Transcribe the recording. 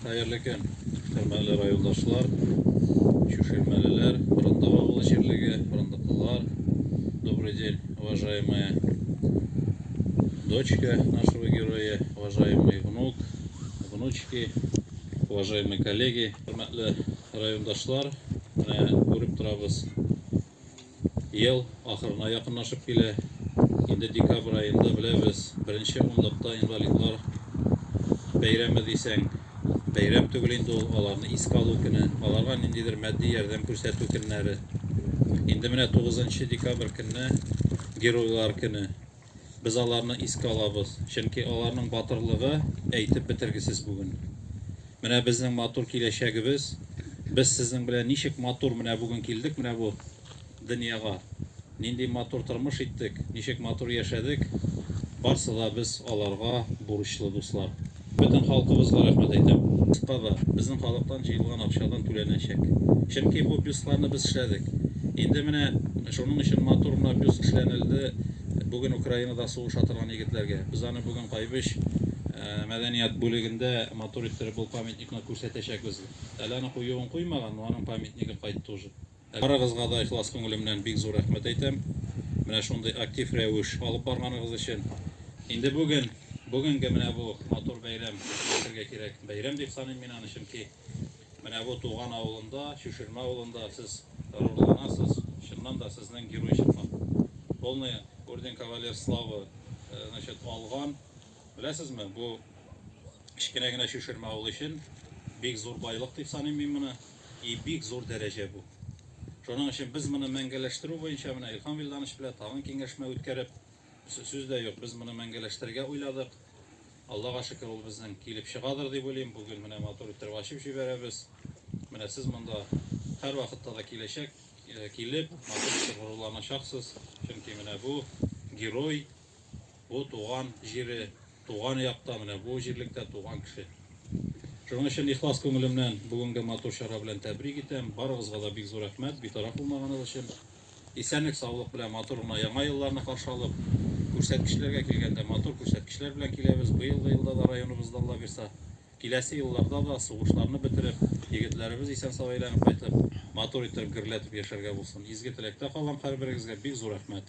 Hayırlı gün, hürmetli rayoldaşlar, шушермелелер, Фронтового жерлеге, фронтовикlar. Добрый день, уважаемая дочка нашего героя, уважаемый внук, внучки, уважаемые коллеги, hürmetli rayondaşlar. Görüp turabız. Yıl ahırına yakınlaşıp bile, şimdi dekabr ayında bilemiz, birinci ondakta invalidlar beyremi diysen, beyrem tügülünde olanı isk alu günü, alarga nindidir maddi yardım ko'rsatuv günleri. Endi mine 9 dekabr günü Geroylar günü. Biz alarını isk alabız. Çünkü alarının batırlığı eğitip bitirgisiz bugün. Mine bizning motor kelешегimiz, biz sizin bilen nişik motor mine bugün keldik mine bu dunyoga. Nindi motor turmuş etdik, nişik motor yaşadık. Barsa da biz alarga burçlu dostlar. Bütün halkımızga rahmet aytам. Baba, bizim halktan jıyılgan akşadan tölenecek. Çünkü bu büslarını biz işledik. Endi mine şunun için motor mine büs işlenildi. Bugün Ukraynada soğuş atırgan yigitlerge. Biz ani bugün qaybiş medeniyet bölümünde motor ittirip bu pamitnikni ko'rsatacakmiz. Alani qo'yuğun qo'ymagan, onun pamitnigi qaytdi уже. Baragızga da ihlas ko'nglimdan bek zo'r rahmet aytам. Mine şunday aktiv revish alıp barganıgız için. Endi bugungi mine bu motor bayram sizlarga kerak. Bayram deb sanayman men anishim ki mine bu Tuğan avulunda, Şuşurma avulunda siz gururlanasız. Şundan da sizning geroyshipni полный орден кавалер славы значит алган. Bilesizmi? Bu kichkinagina Şuşurma avul için bek zo'r baylık deb sanayman men buni. Bek zo'r daraja bu. Şunun için biz bunu mengeleştiriu boyunca mine İlham Vildanish bilan tag'in kengashma o'tkazib, so'zda yo'q, biz buni mengeleştirishga o'yladik. Allohga shukr, ol bizning kelib chiqadir deb o'ylayman. Bugun mine motor ittirib ochib jiberamiz. Mine siz bunda har vaqtda da kelishak kelib motor ittirib g'ururlanashaksiz. Chunki mine bu geroy, bu tug'an jeri, tug'an yoqda mine bu jerlikda tug'an kishi. Şunun için ihlas ko'nglimdan bugungi motor shara bilan tabrik etam. Barig'izga da bek zo'r rahmat, betaraf bo'lmaganlar uchun. Esenlik, sog'lik bilan motorni yangi yillarni qarshi olib, ko'rsatkichlarga kelganda motor ko'rsatkichlar bilan kelamiz. Bu yilda da rayonimizda Alloh bersa, kelasi yillarda da so'g'ishlarni bitirib, yigitlarimiz esen sog'aylanib qaytib, motor ittirib g'irlatib yasharga bo'lsin. Ezgi tilakda qolgan har biringizga bek zo'r rahmat.